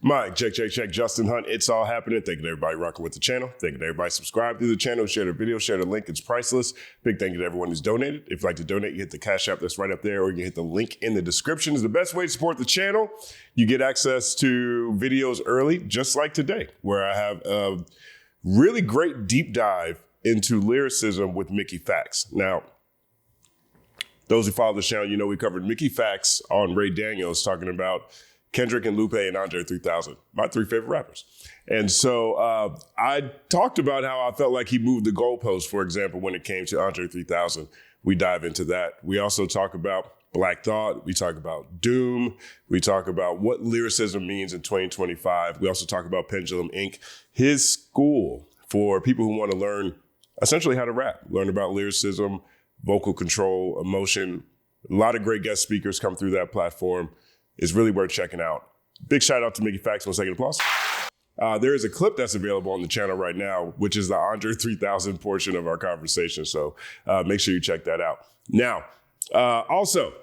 Mike, check. Justin Hunt, it's all happening. Thank you to everybody rocking with the channel. Thank you to everybody subscribe to the channel, share the video, share the link. It's priceless. Big thank you to everyone who's donated. If you'd like to donate, you hit the Cash App that's right up there, or you can hit the link in the description. It's the best way to support the channel. You get access to videos early, just like today, where I have a really great deep dive into lyricism with Mickey Facts. Now, those who follow the channel, you know we covered Mickey Facts on Ray Daniels talking about Kendrick and Lupe and Andre 3000, my three favorite rappers. And so I talked about how I felt like he moved the goalpost, for example, when it came to Andre 3000. We dive into that. We also talk about Black Thought. We talk about Doom. We talk about what lyricism means in 2025. We also talk about Pendulum Inc., his school for people who want to learn essentially how to rap, learn about lyricism, vocal control, emotion. A lot of great guest speakers come through that platform. It's really worth checking out. Big shout out to Mickey Facts. 1 second applause. There is a clip that's available on the channel right now, which is the Andre 3000 portion of our conversation. So make sure you check that out. Now, also,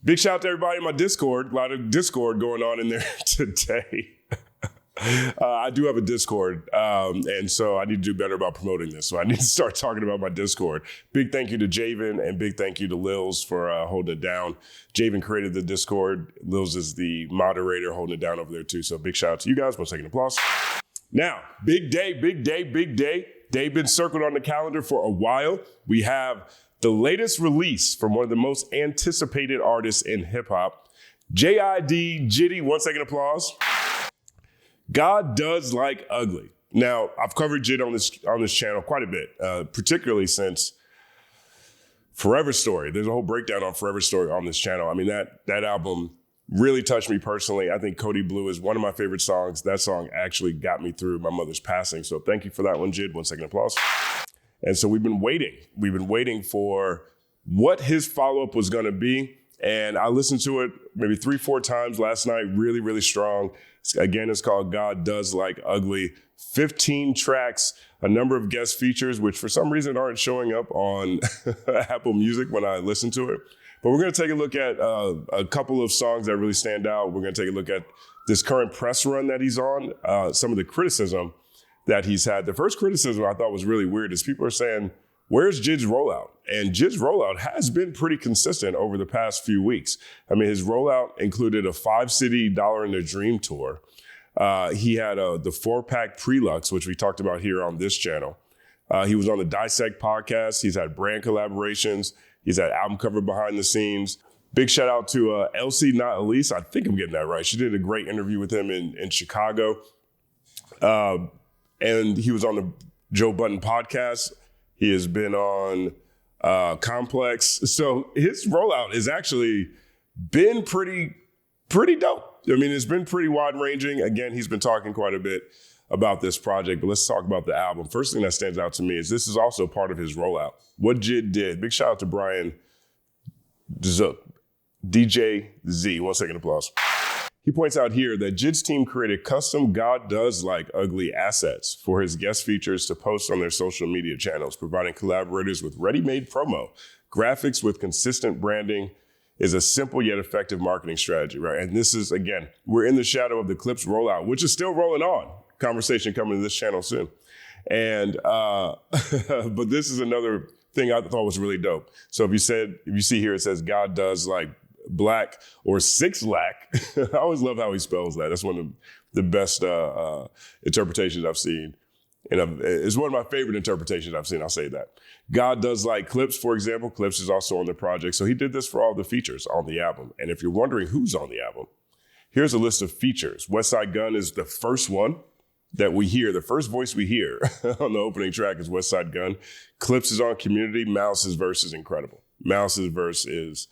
big shout out to everybody in my Discord. A lot of Discord going on in there today. I do have a Discord, and so I need to do better about promoting this. So I need to start talking about my Discord. Big thank you to Javen and big thank you to Lils for holding it down. Javen created the Discord. Lils is the moderator holding it down over there too. So big shout out to you guys. 1 second applause. Now, big day. They've been circled on the calendar for a while. We have the latest release from one of the most anticipated artists in hip hop, JID. 1 second applause. God Does Like Ugly. Now, I've covered JID on this channel quite a bit, particularly since Forever Story. There's a whole breakdown on Forever Story on this channel. I mean, that album really touched me personally. I think Cody Blue is one of my favorite songs. That song actually got me through my mother's passing. So thank you for that one, JID. 1 second applause. And so we've been waiting. We've been waiting for what his follow-up was going to be. And I listened to it maybe 3-4 times last night. Really, really strong. Again, it's called God Does Like Ugly. 15 tracks, a number of guest features, which for some reason aren't showing up on Apple Music when I listen to it. But we're going to take a look at a couple of songs that really stand out. We're going to take a look at this current press run that he's on, some of the criticism that he's had. The first criticism I thought was really weird is people are saying, where's JID's rollout? And JID's rollout has been pretty consistent over the past few weeks. I mean, his rollout included a 5-city Dollar in the Dream tour. He had the 4-pack Prelux, which we talked about here on this channel. He was on the Dissect podcast. He's had brand collaborations. He's had album cover behind the scenes. Big shout out to Elsie, not Elise. I think I'm getting that right. She did a great interview with him in Chicago. And he was on the Joe Budden podcast. He has been on Complex. So his rollout has actually been pretty dope. I mean, it's been pretty wide ranging. Again, he's been talking quite a bit about this project, but let's talk about the album. First thing that stands out to me is this is also part of his rollout. What JID did. Big shout out to Brian Zook, DJ Z. 1 second applause. He points out here that JID's team created custom God Does Like Ugly assets for his guest features to post on their social media channels, providing collaborators with ready-made promo. Graphics with consistent branding is a simple yet effective marketing strategy, right? And this is, again, we're in the shadow of the Clips rollout, which is still rolling on. Conversation coming to this channel soon. And, but this is another thing I thought was really dope. So if you see here, it says God Does Like Black or 6-lack. I always love how he spells that. That's one of the best interpretations I've seen. And it's one of my favorite interpretations I've seen. I'll say that. God Does Like Clips, for example. Clips is also on the project. So he did this for all the features on the album. And if you're wondering who's on the album, here's a list of features. Westside Gunn is the first one that we hear. The first voice we hear on the opening track is Westside Gunn. Clips is on Community. Malice's verse is incredible. Malice's verse is,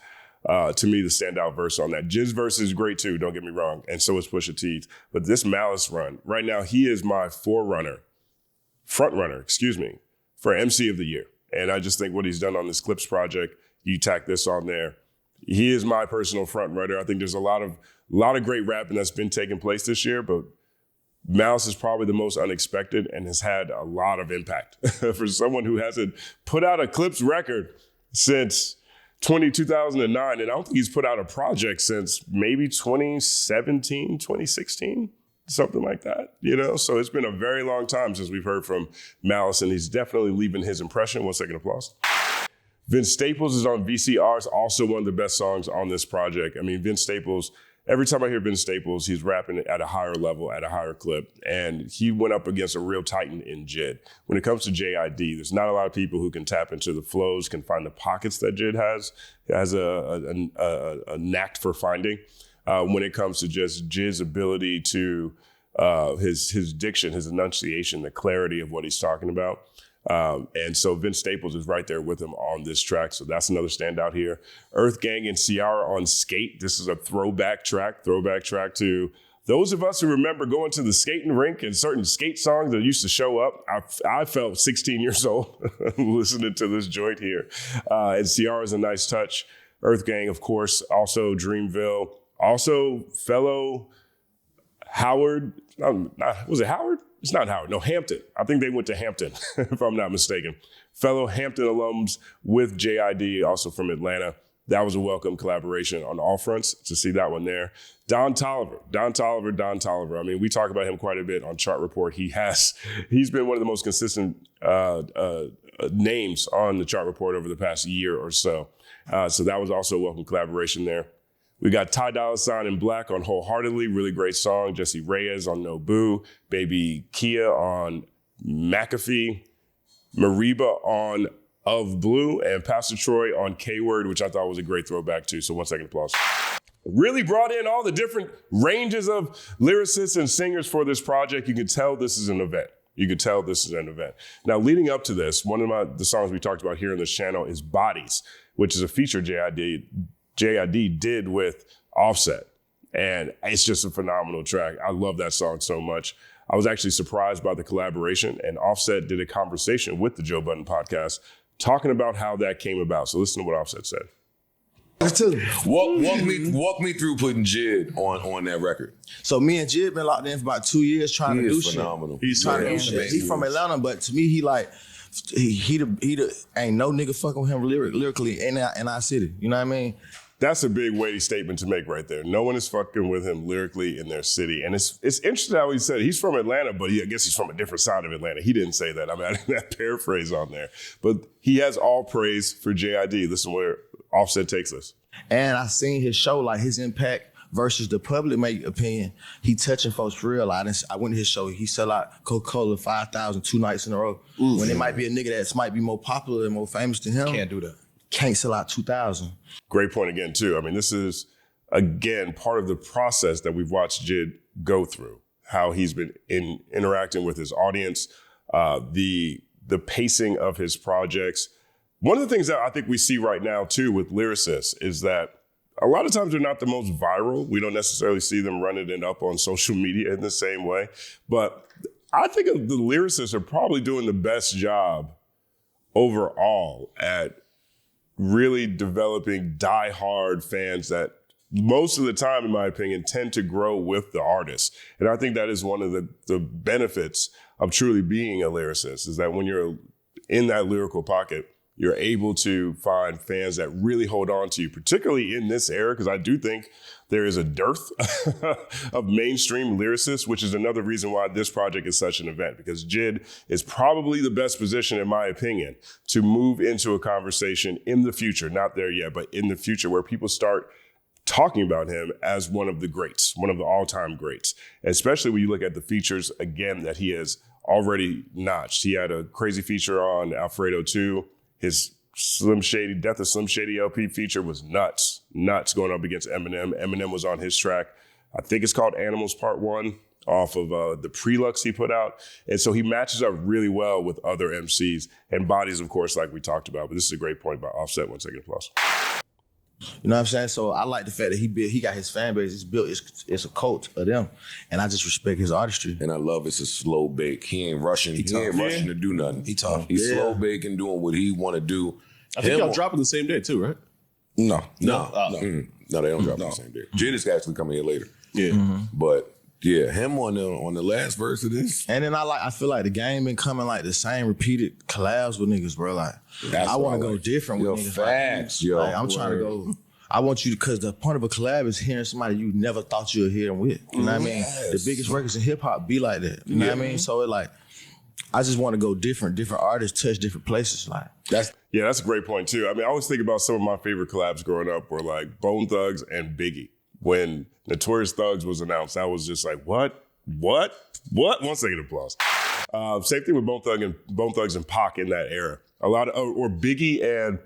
to me, the standout verse on that. JID's verse is great too, don't get me wrong. And so is Pusha T's. But this Malice run, right now, he is my front runner, for MC of the Year. And I just think what he's done on this Clips project, you tack this on there. He is my personal front runner. I think there's a lot of great rapping that's been taking place this year, but Malice is probably the most unexpected and has had a lot of impact for someone who hasn't put out a Clips record since 2009. And I don't think he's put out a project since maybe 2017, 2016. something like that, you know? So it's been a very long time since we've heard from Malice, and he's definitely leaving his impression. 1 second applause. Vince Staples is on VCRs, also one of the best songs on this project. I mean, Vince Staples, every time I hear Vince Staples, he's rapping at a higher level, at a higher clip, and he went up against a real titan in JID. When it comes to JID, there's not a lot of people who can tap into the flows, can find the pockets that JID has a knack for finding. When it comes to just JID's ability to, his diction, his enunciation, the clarity of what he's talking about. And so Vince Staples is right there with him on this track. So that's another standout here. Earth Gang and Ciara on Skate. This is a throwback track to those of us who remember going to the skating rink and certain skate songs that used to show up. I felt 16 years old listening to this joint here. And Ciara's a nice touch. Earth Gang, of course, also Dreamville, also fellow Howard. Was it Howard? It's not Howard. No, Hampton. I think they went to Hampton, if I'm not mistaken. Fellow Hampton alums with JID, also from Atlanta. That was a welcome collaboration on all fronts to see that one there. Don Toliver. I mean, we talk about him quite a bit on Chart Report. He's been one of the most consistent names on the Chart Report over the past year or so. So that was also a welcome collaboration there. We got Ty Dolla $ign and Black on Wholeheartedly, really great song. Jesse Reyes on No Boo. Baby Kia on McAfee. Mariba on Of Blue. And Pastor Troy on K-Word, which I thought was a great throwback too. So 1 second applause. Really brought in all the different ranges of lyricists and singers for this project. You can tell this is an event. Now, leading up to this, one of the songs we talked about here on this channel is Bodies, which is a feature JID did with Offset. And it's just a phenomenal track. I love that song so much. I was actually surprised by the collaboration, and Offset did a conversation with the Joe Budden podcast talking about how that came about. So listen to what Offset said. Walk me through putting JID on that record. So me and JID been locked in for about 2 years trying to do phenomenal. Shit. He's trying to do shit. He's from Atlanta, but to me, he ain't no nigga fucking with him lyrically in our city. You know what I mean? That's a big weighty statement to make right there. No one is fucking with him lyrically in their city. And it's interesting how he said it. He's from Atlanta, but I guess he's from a different side of Atlanta. He didn't say that. I mean, I did that paraphrase on there. But he has all praise for JID. Listen where Offset takes us. And I seen his show, like his impact versus the public make opinion. He touching folks for real. I went to his show. He sell out Coca-Cola 5,000 2 nights in a row. Mm-hmm. When it might be a nigga that might be more popular and more famous than him. Can't do that. Can't sell out 2,000. Great point again, too. I mean, this is, again, part of the process that we've watched JID go through, how he's been interacting with his audience, the pacing of his projects. One of the things that I think we see right now, too, with lyricists is that a lot of times they're not the most viral. We don't necessarily see them running it up on social media in the same way. But I think the lyricists are probably doing the best job overall at really developing diehard fans that most of the time, in my opinion, tend to grow with the artist. And I think that is one of the benefits of truly being a lyricist, is that when you're in that lyrical pocket, you're able to find fans that really hold on to you, particularly in this era, because I do think there is a dearth of mainstream lyricists, which is another reason why this project is such an event, because JID is probably the best position, in my opinion, to move into a conversation in the future, not there yet, but in the future, where people start talking about him as one of the greats, one of the all-time greats, especially when you look at the features, again, that he has already notched. He had a crazy feature on Alfredo 2. His Death of Slim Shady LP feature was nuts going up against Eminem. Eminem was on his track. I think it's called Animals Part 1 off of the Prelux he put out. And so he matches up really well with other MCs and Bodies, of course, like we talked about. But this is a great point by Offset. 1 second applause. You know what I'm saying? So I like the fact that he got his fan base. It's built. It's a cult of them, and I just respect his artistry. And I love it's a slow bake. He ain't rushing. He ain't rushing to do nothing. He tough. He's slow baking, doing what he want to do. I think y'all dropping the same day too, right? No, they don't drop the same day. JID is actually coming here later. Yeah, but yeah, him on the last verse of this. And then I feel like the game been coming like the same repeated collabs with niggas, bro. Like I want to go different with niggas. Facts, like I'm trying to go. I want you to, because the point of a collab is hearing somebody you never thought you'd hear them with. You know what I mean? The biggest records in hip hop be like that. You know what I mean? So it like, I just want to go different artists touch different places. Like that's a great point too. I mean, I always think about some of my favorite collabs growing up were like Bone Thugs and Biggie. When Notorious Thugs was announced, I was just like, what? 1 second applause. Same thing with Bone Thugs and Pac in that era. A lot of, or Biggie and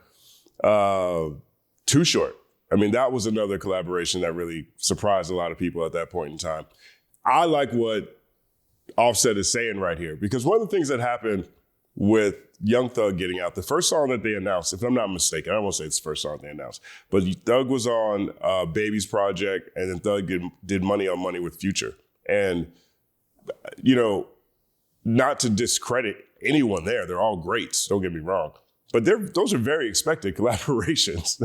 Too Short. I mean, that was another collaboration that really surprised a lot of people at that point in time. I like what Offset is saying right here, because one of the things that happened with Young Thug getting out, the first song that they announced, if I'm not mistaken, I don't want to say it's the first song they announced, but Thug was on Baby's project, and then Thug did Money on Money with Future. And, you know, not to discredit anyone there, they're all greats, don't get me wrong, but those are very expected collaborations.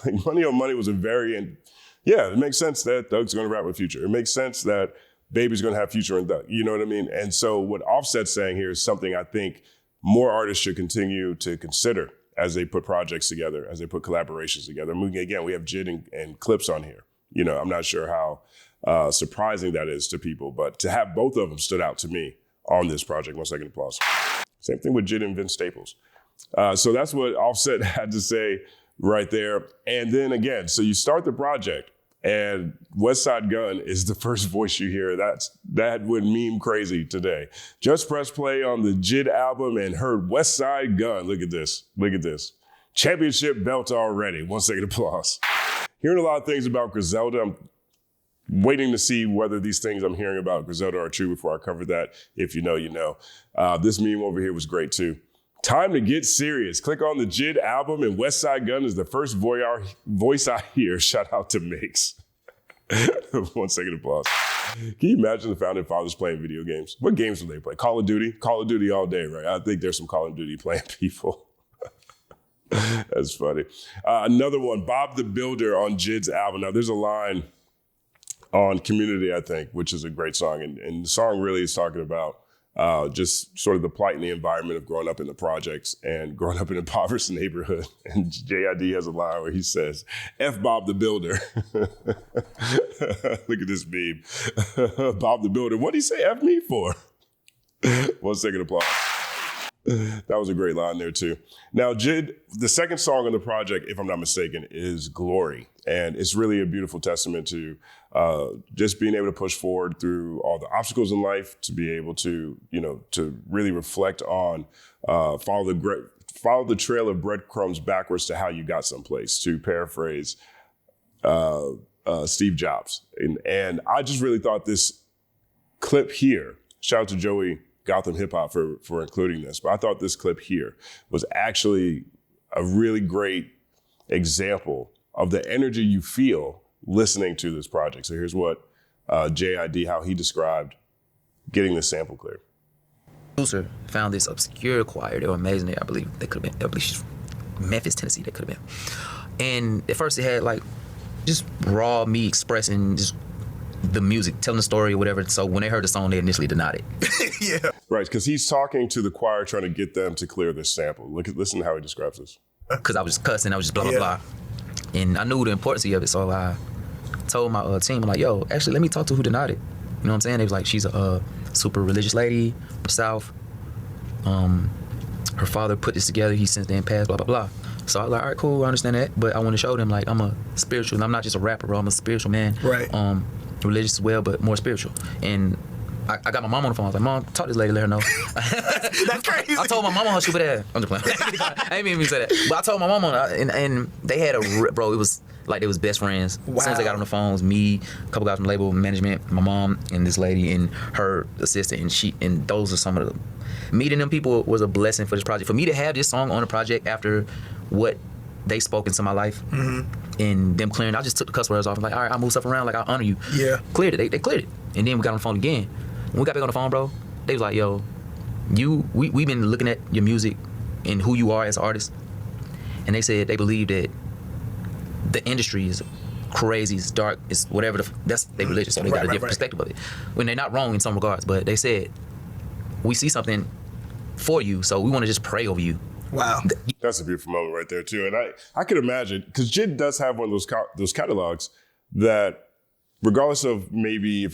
Like Money on Money was a very, yeah, it makes sense that Thug's going to rap with Future. It makes sense that Baby's going to have Future and Thug. You know what I mean? And so what Offset's saying here is something I think more artists should continue to consider as they put projects together, as they put collaborations together. I mean, again, we have JID and Clips on here. You know, I'm not sure how surprising that is to people, but to have both of them stood out to me on this project. 1 second applause. Same thing with JID and Vince Staples. So that's what Offset had to say right there. And then again, so you start the project, and Westside Gunn is the first voice you hear. That would meme crazy today. Just press play on the JID album and heard Westside Gunn. Look at this. Look at this. Championship belt already. 1 second applause. Hearing a lot of things about Griselda. I'm waiting to see whether these things I'm hearing about Griselda are true before I cover that. If you know, you know. This meme over here was great too. Time to get serious. Click on the JID album, and Westside Gunn is the first voice I hear. Shout out to Mix. 1 second applause. Can you imagine the founding fathers playing video games? What games would they play? Call of Duty? Call of Duty all day, right? I think there's some Call of Duty playing people. That's funny. Another one, Bob the Builder on JID's album. Now, there's a line on Community, I think, which is a great song. And the song really is talking about just sort of the plight in the environment of growing up in the projects and growing up in a impoverished neighborhood. And JID has a line where he says, F Bob the Builder. Look at this meme. Bob the Builder. What'd he say F me for? 1 second applause. That was a great line there too. Now, JID, the second song on the project, if I'm not mistaken, is Glory. And it's really a beautiful testament to just being able to push forward through all the obstacles in life, to be able to, you know, to really reflect on, follow the trail of breadcrumbs backwards to how you got someplace, to paraphrase Steve Jobs. And I just really thought this clip here, shout out to Joey Gotham Hip Hop for including this, but I thought this clip here was actually a really great example of the energy you feel listening to this project. So here's what JID, how he described getting the sample cleared. Producer found this obscure choir. They were amazing. I believe she's from Memphis, Tennessee. They could have been. And at first it had like just raw me expressing just the music, telling the story or whatever. So when they heard the song, they initially denied it. Yeah. Right, because he's talking to the choir trying to get them to clear this sample. Listen to how he describes this. Because I was just cussing, I was just blah, blah, blah. And I knew the importance of it, so I told my team, I'm like, yo, actually, let me talk to who denied it. You know what I'm saying? They was like, she's a super religious lady from the South. Her father put this together, he since then passed, blah, blah, blah. So I was like, all right, cool, I understand that. But I want to show them, like, I'm a spiritual, I'm not just a rapper, bro, I'm a spiritual man. Right. Religious as well, but more spiritual. And I got my mom on the phone. I was like, Mom, talk to this lady, let her know. That's crazy. I told my mom on her stupid ass. I'm just playing. I ain't even say that. But I told my mom on it, and they had bro, it was like they was best friends. Wow. As soon as I got on the phone, it was me, a couple guys from label management, my mom, and this lady, and her assistant, and those are some of the, meeting them people was a blessing for this project. For me to have this song on the project after what they spoke into my life, and them clearing, I just took the cuss words off. I'm like, all right, I'll move stuff around, like, I'll honor you. Yeah. Cleared it, they cleared it. And then we got on the phone again. When we got back on the phone, bro, they was like, yo, we've been looking at your music and who you are as an artist. And they said they believe that the industry is crazy, it's dark, it's whatever, that's they religious, so they got a different perspective of it. When they're not wrong in some regards, but they said, we see something for you, so we want to just pray over you. Wow. That's a beautiful moment right there too. And I could imagine, because JID does have one of those catalogs that, regardless of maybe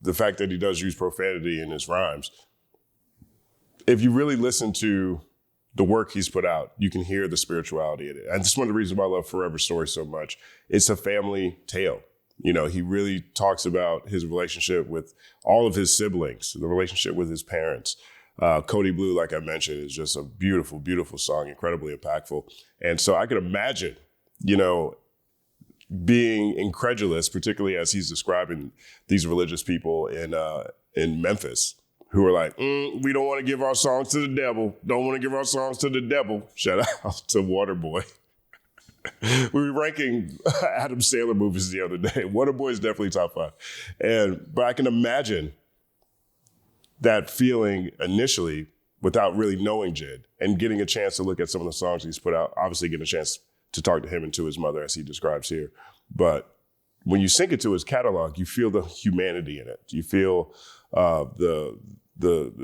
the fact that he does use profanity in his rhymes, if you really listen to the work he's put out, you can hear the spirituality in it. And this is one of the reasons why I love Forever Story so much. It's a family tale. You know, he really talks about his relationship with all of his siblings, the relationship with his parents. Cody Blue, like I mentioned, is just a beautiful, beautiful song, incredibly impactful. And so I could imagine, you know, being incredulous, particularly as he's describing these religious people in Memphis, who are like, we don't want to give our songs to the devil. Don't want to give our songs to the devil. Shout out to Waterboy. We were ranking Adam Sandler movies the other day. Waterboy is definitely top 5. But I can imagine that feeling initially without really knowing JID and getting a chance to look at some of the songs he's put out, obviously getting a chance to talk to him and to his mother as he describes here. But when you sync it to his catalog, you feel the humanity in it. You feel the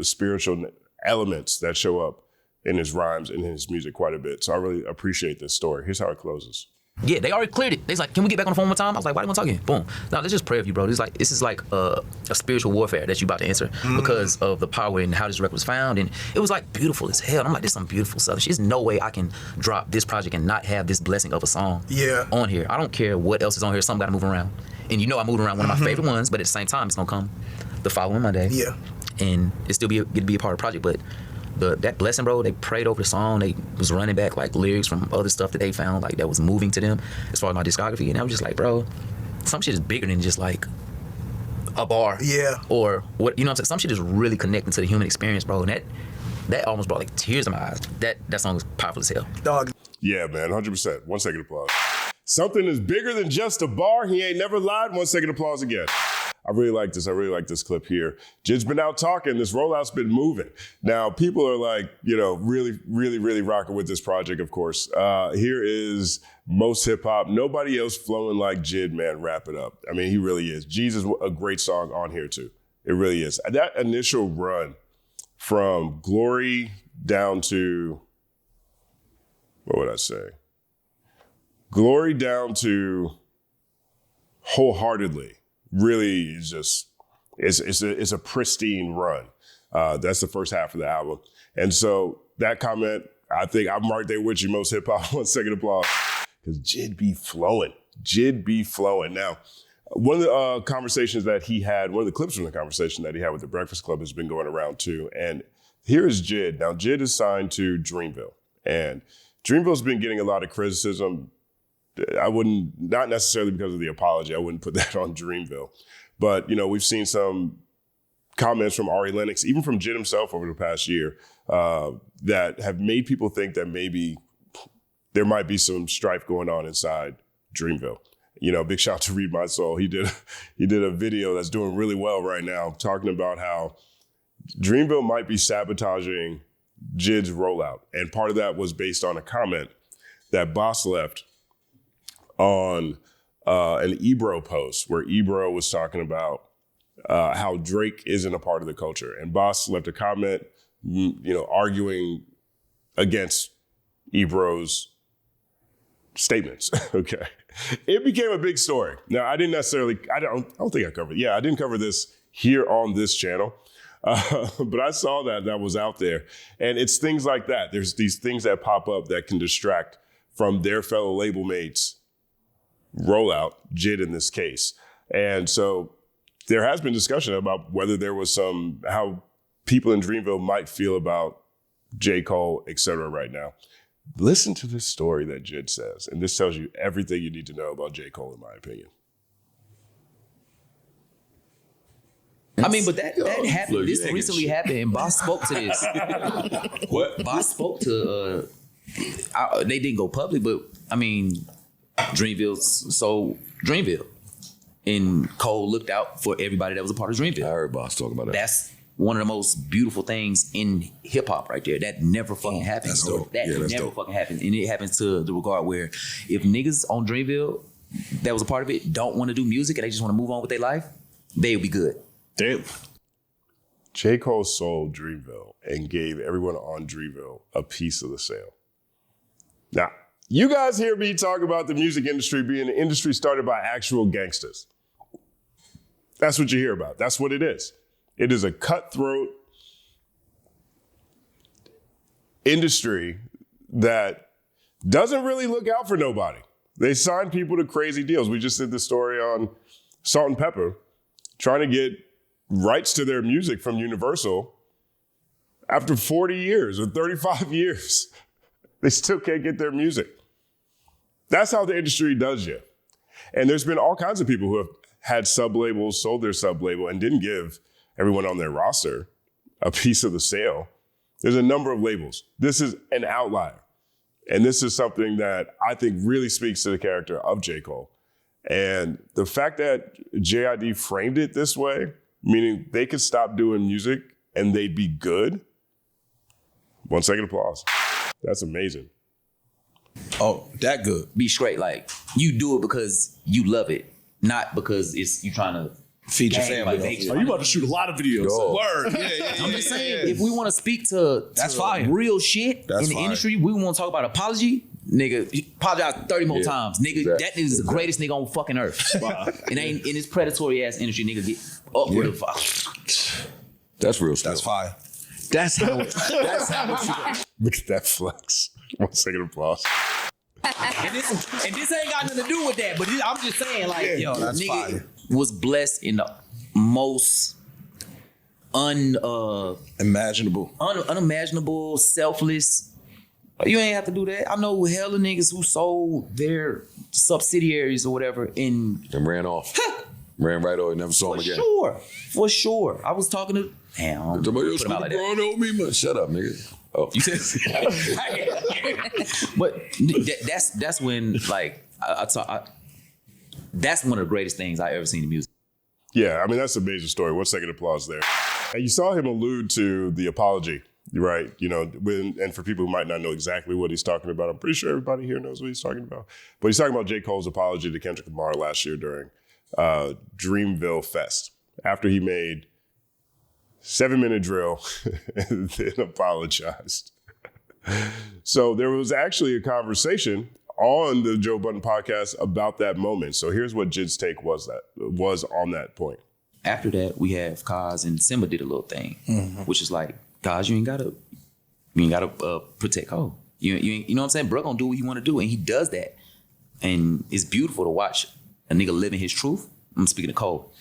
spiritual elements that show up in his rhymes and in his music quite a bit. So I really appreciate this story. Here's how it closes. Yeah, they already cleared it. They's like, can we get back on the phone one time? I was like, why do you want to talk again? Boom. Now let's just pray for you, bro. This is like a spiritual warfare that you about to answer because of the power and how this record was found. And it was like beautiful as hell. And I'm like, this is some beautiful stuff. There's no way I can drop this project and not have this blessing of a song on here. I don't care what else is on here. Something got to move around. And you know I moved around one of my favorite ones, but at the same time, it's going to come the following Monday. Yeah. And it still get to be a part of the project. But that blessing, bro, they prayed over the song. They was running back like lyrics from other stuff that they found like that was moving to them as far as my discography. And I was just like, bro, some shit is bigger than just like a bar. Yeah. Or what, you know what I'm saying? Some shit is really connecting to the human experience, bro. And that almost brought like tears in my eyes. That song is powerful as hell. Dog. Yeah, man, 100%. 1 second applause. Something is bigger than just a bar. He ain't never lied. 1 second applause again. I really like this. I really like this clip here. JID's been out talking. This rollout's been moving. Now, people are like, you know, really, really, really rocking with this project, of course. Here is Most Hip Hop. Nobody else flowing like JID, man. Wrap it up. I mean, he really is. Jesus is a great song on here, too. It really is. That initial run from Glory down to, what would I say? Glory down to Wholeheartedly. Really is just, it's a pristine run. That's the first half of the album. And so that comment, I think I'm right there with you, Most Hip Hop. 1 second applause. Because JID be flowing. JID be flowing. Now, one of the conversations that he had, one of the clips from the conversation that he had with the Breakfast Club has been going around too. And here is JID. Now, JID is signed to Dreamville. And Dreamville's been getting a lot of criticism. Not necessarily because of the apology. I wouldn't put that on Dreamville. But, you know, we've seen some comments from Ari Lennox, even from JID himself over the past year, that have made people think that maybe there might be some strife going on inside Dreamville. You know, big shout out to Read My Soul. He did a video that's doing really well right now, talking about how Dreamville might be sabotaging JID's rollout. And part of that was based on a comment that Boss left on an Ebro post where Ebro was talking about how Drake isn't a part of the culture. And Boss left a comment, you know, arguing against Ebro's statements. Okay. It became a big story. Now, I don't think I covered it. Yeah, I didn't cover this here on this channel. But I saw that was out there. And it's things like that. There's these things that pop up that can distract from their fellow label mates Rollout, JID in this case. And so there has been discussion about whether there was how people in Dreamville might feel about J. Cole, et cetera, right now. Listen to this story that JID says, and this tells you everything you need to know about J. Cole, in my opinion. I mean, but that happened. This recently happened, and Boss spoke to this. What? Boss spoke to, they didn't go public, but I mean, Dreamville, and Cole looked out for everybody that was a part of Dreamville. I heard Boss talk about that. That's one of the most beautiful things in hip hop right there. That never fucking happens. That's dope. That never fucking happens. And it happens to the regard where if niggas on Dreamville that was a part of it don't want to do music and they just want to move on with their life, they'll be good. Damn. J. Cole sold Dreamville and gave everyone on Dreamville a piece of the sale. Now, you guys hear me talk about the music industry being an industry started by actual gangsters. That's what you hear about. That's what it is. It is a cutthroat industry that doesn't really look out for nobody. They sign people to crazy deals. We just did this story on Salt and Pepper trying to get rights to their music from Universal after 40 years or 35 years. They still can't get their music. That's how the industry does you. And there's been all kinds of people who have had sub-labels, sold their sub-label, and didn't give everyone on their roster a piece of the sale. There's a number of labels. This is an outlier. And this is something that I think really speaks to the character of J. Cole. And the fact that JID framed it this way, meaning they could stop doing music and they'd be good. 1 second applause. That's amazing. Oh, that good. Be straight, like you do it because you love it, not because it's you trying to Feed your family. Are you about to shoot a lot of videos? Word. I'm just saying, if we want to speak to fire. real shit in the industry, we want to talk about apology. Nigga, apologize 30 more times. Nigga, that nigga is the greatest nigga on fucking earth. It ain't in this predatory ass industry, nigga, get up with the fuck. That's real stuff. That's fire. That's how it Look at that flex. 1 second applause. And this ain't got nothing to do with that, but I'm just saying, like, yo, that's nigga fire. was blessed in the most unimaginable, selfless. You ain't have to do that. I know hella niggas who sold their subsidiaries or whatever and ran off. Ran right over, never saw him again. For sure. I was talking to damn. Somebody else like shut up, nigga. Oh, you said, but that's when like that's one of the greatest things I ever seen in music. Yeah, I mean, that's a major story. 1 second applause there. And you saw him allude to the apology, right? You know, and for people who might not know exactly what he's talking about, I'm pretty sure everybody here knows what he's talking about. But he's talking about J. Cole's apology to Kendrick Lamar last year during Dreamville Fest, after he made 7-minute drill and then apologized. So there was actually a conversation on the Joe Budden podcast about that moment. So here's what JID's take was on that point. After that, we have Kaz and Simba did a little thing, which is like, Kaz, you ain't gotta protect Cole. You know what I'm saying? Bro gonna do what he want to do, and he does that, and it's beautiful to watch a nigga living his truth. I'm speaking of Cole,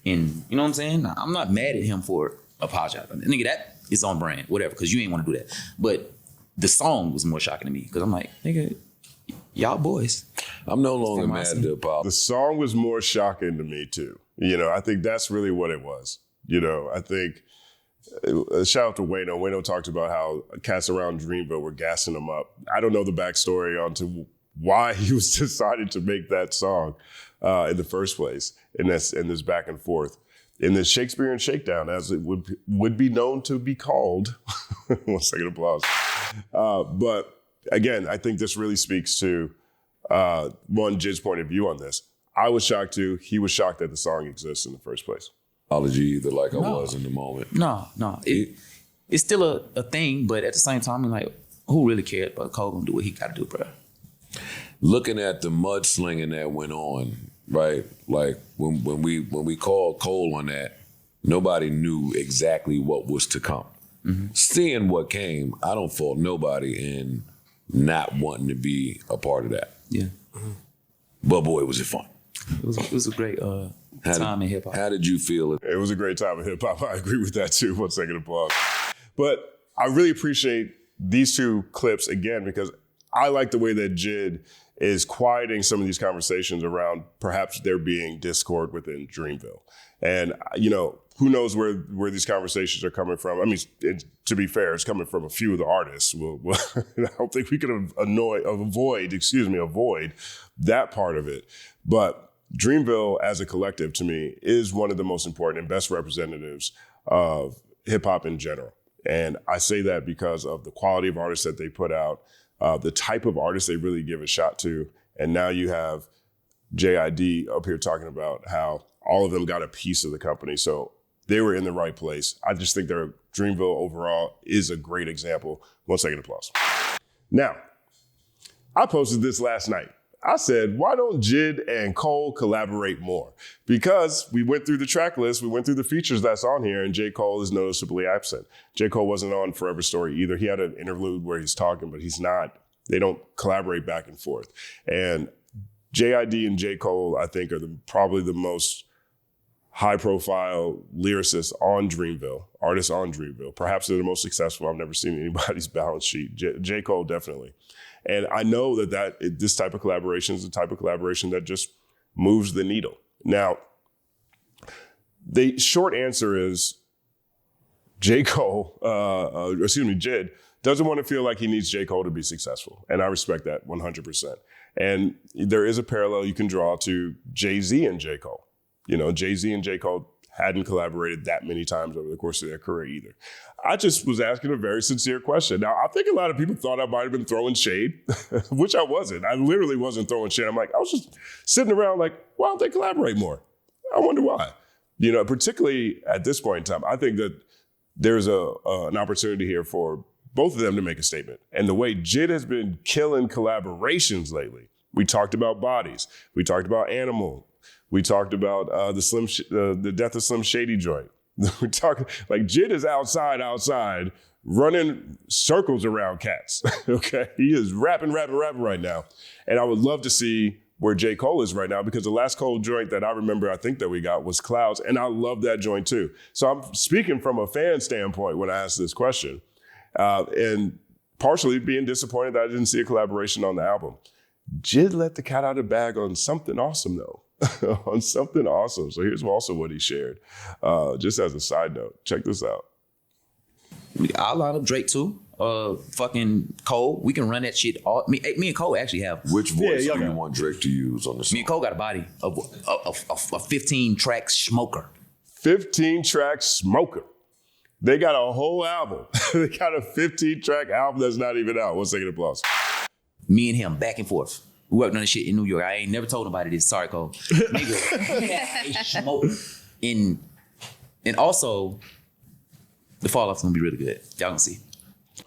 and you know what I'm saying? I'm not mad at him for apologizing. Nigga, that is on brand, whatever, because you ain't want to do that. But the song was more shocking to me because I'm like, nigga, y'all boys. I'm no longer mad at the apology. The song was more shocking to me too. You know, I think that's really what it was. You know, I think shout out to Wayno. Wayno talked about how cats around Dreamville were gassing him up. I don't know the backstory onto why he was decided to make that song in the first place. In this back and forth, in this Shakespearean shakedown, as it would be known to be called. 1 second applause. But again, I think this really speaks to JID's point of view on this. I was shocked too. He was shocked that the song exists in the first place. Apology either like I was in the moment. No. It's still a thing, but at the same time, I'm like, who really cared? But Cole gonna do what he gotta do, bro. Looking at the mudslinging that went on, right? Like when we called Cole on that, nobody knew exactly what was to come. Mm-hmm. Seeing what came, I don't fault nobody in not wanting to be a part of that. Yeah. Mm-hmm. But boy, was it fun. It was a great time in hip hop. How did you feel? It was a great time in hip hop. I agree with that too. 1 second applause. But I really appreciate these two clips again because I like the way that JID is quieting some of these conversations around perhaps there being discord within Dreamville. And, you know, who knows where these conversations are coming from. I mean, to be fair, it's coming from a few of the artists. I don't think we could avoid that part of it. But Dreamville as a collective, to me, is one of the most important and best representatives of hip hop in general. And I say that because of the quality of artists that they put out, the type of artists they really give a shot to. And now you have JID up here talking about how all of them got a piece of the company. So they were in the right place. I just think their Dreamville overall is a great example. 1 second applause. Now, I posted this last night. I said, why don't JID and Cole collaborate more? Because we went through the track list, we went through the features that's on here, and J. Cole is noticeably absent. J. Cole wasn't on Forever Story either. He had an interlude where he's talking, but he's not. They don't collaborate back and forth. And JID and J. Cole, I think, are probably the most high-profile lyricists on Dreamville, artists on Dreamville. Perhaps they're the most successful. I've never seen anybody's balance sheet. J. Cole, definitely. And I know this type of collaboration is the type of collaboration that just moves the needle. Now, the short answer is JID doesn't want to feel like he needs J. Cole to be successful. And I respect that 100%. And there is a parallel you can draw to Jay-Z and J. Cole. You know, Jay-Z and J. Cole hadn't collaborated that many times over the course of their career either. I just was asking a very sincere question. Now, I think a lot of people thought I might have been throwing shade, which I wasn't. I literally wasn't throwing shade. I'm like, I was just sitting around like, why don't they collaborate more? I wonder why. You know, particularly at this point in time, I think that there's an opportunity here for both of them to make a statement. And the way JID has been killing collaborations lately, we talked about Bodies, we talked about Animal, we talked about the death of Slim Shady joint. We talk like JID is outside, running circles around cats. Okay, he is rapping right now, and I would love to see where J. Cole is right now, because the last Cole joint that I remember, I think that we got was Clouds, and I love that joint too. So I'm speaking from a fan standpoint when I ask this question, and partially being disappointed that I didn't see a collaboration on the album. JID let the cat out of the bag on something awesome though. On something awesome. So here's also what he shared. Just as a side note, check this out. I'll line up Drake too. Fucking Cole. We can run that shit all. Me and Cole actually have. Which voice do you want Drake to use on the song? Me and Cole got a body of a 15-track smoker. 15-track smoker. They got a whole album. They got a 15-track album that's not even out. 1 second applause. Me and him back and forth. We worked on this shit in New York. I ain't never told nobody this. Sorry, Cole. Nigga, a smoke. And also, the fall off's gonna be really good. Y'all gonna see.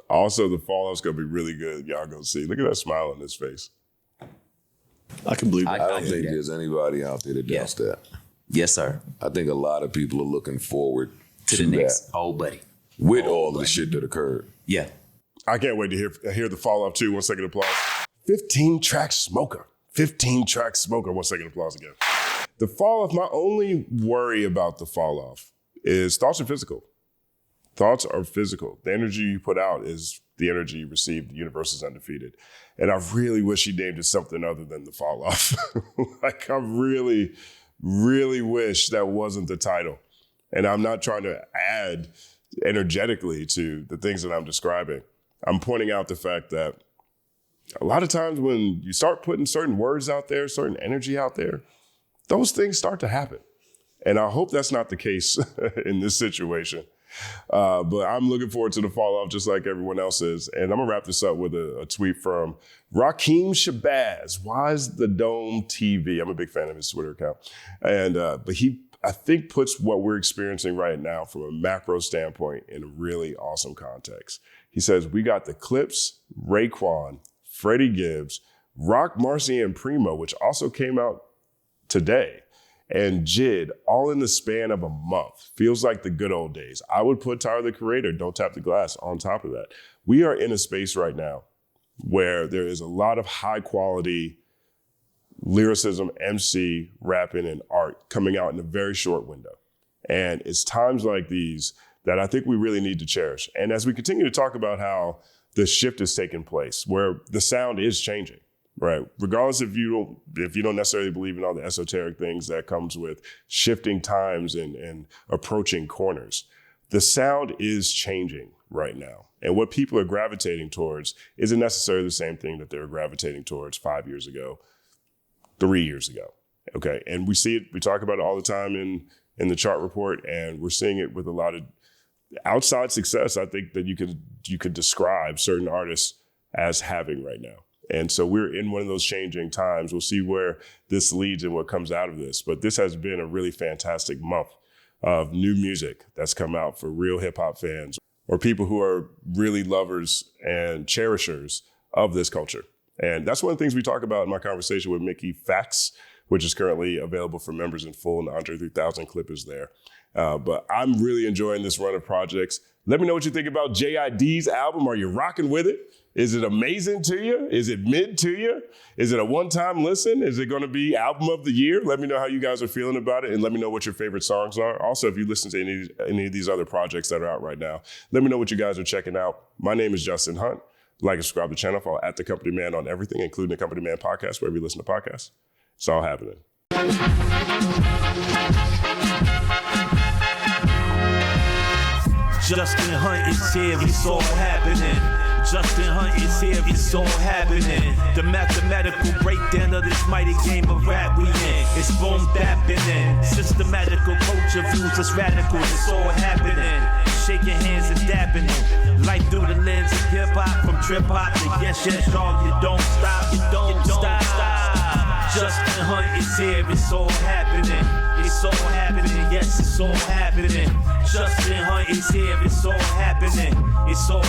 Also, the fall off's gonna be really good. Y'all gonna see. Look at that smile on his face. I can believe it. I don't think there's anybody out there that does that. Yes, sir. I think a lot of people are looking forward To the next old buddy. with all of the shit that occurred. Yeah. I can't wait to hear the fall off too. 1 second applause. 15-track smoker. 15-track smoker. 1 second applause again. The fall off, my only worry about the fall off is thoughts are physical. Thoughts are physical. The energy you put out is the energy you receive. The universe is undefeated. And I really wish he named it something other than the fall off. Like I really, really wish that wasn't the title. And I'm not trying to add energetically to the things that I'm describing. I'm pointing out the fact that a lot of times when you start putting certain words out there, certain energy out there, those things start to happen. And I hope that's not the case in this situation. But I'm looking forward to the fall off just like everyone else is. And I'm going to wrap this up with a tweet from Rakeem Shabazz. Why is the Dome TV? I'm a big fan of his Twitter account. And but he, I think, puts what we're experiencing right now from a macro standpoint in a really awesome context. He says, we got the Clips, Raekwon, Freddie Gibbs, Rock, Marcy, and Primo, which also came out today, and JID, all in the span of a month. Feels like the good old days. I would put Tyler, the Creator, Don't Tap the Glass on top of that. We are in a space right now where there is a lot of high quality lyricism, MC, rapping, and art coming out in a very short window. And it's times like these that I think we really need to cherish. And as we continue to talk about how the shift is taking place, where the sound is changing, right? Regardless if you don't necessarily believe in all the esoteric things that comes with shifting times and approaching corners, the sound is changing right now. And what people are gravitating towards isn't necessarily the same thing that they were gravitating towards 5 years ago, 3 years ago. Okay. And we see it, we talk about it all the time in the chart report, and we're seeing it with a lot of outside success. I think that you could describe certain artists as having right now. And so we're in one of those changing times. We'll see where this leads and what comes out of this. But this has been a really fantastic month of new music that's come out for real hip hop fans or people who are really lovers and cherishers of this culture. And that's one of the things we talk about in my conversation with Mickey Facts, which is currently available for members in full, and the Andre 3000 clip is there. But I'm really enjoying this run of projects. Let me know what you think about JID's album. Are you rocking with it? Is it amazing to you? Is it mid to you? Is it a one-time listen? Is it going to be album of the year? Let me know how you guys are feeling about it, and let me know what your favorite songs are. Also, if you listen to any of these other projects that are out right now, let me know what you guys are checking out. My name is Justin Hunt. Like and subscribe to the channel. Follow at The Company Man on everything, including The Company Man podcast, wherever you listen to podcasts. It's all happening. Justin Hunt is here, it's all happening. Justin Hunt is here, it's all happening. The mathematical breakdown of this mighty game of rap we in. It's boom bapping in. Systematical culture views us radical, it's all happening. Shaking hands and dapping it. Life through the lens of hip hop, from trip hop to yes, dog. You don't stop, you don't stop. Justin Hunt is here, it's all happening. It's all happening, yes, it's all happening. Justin Hunt is here, it's all happening. It's all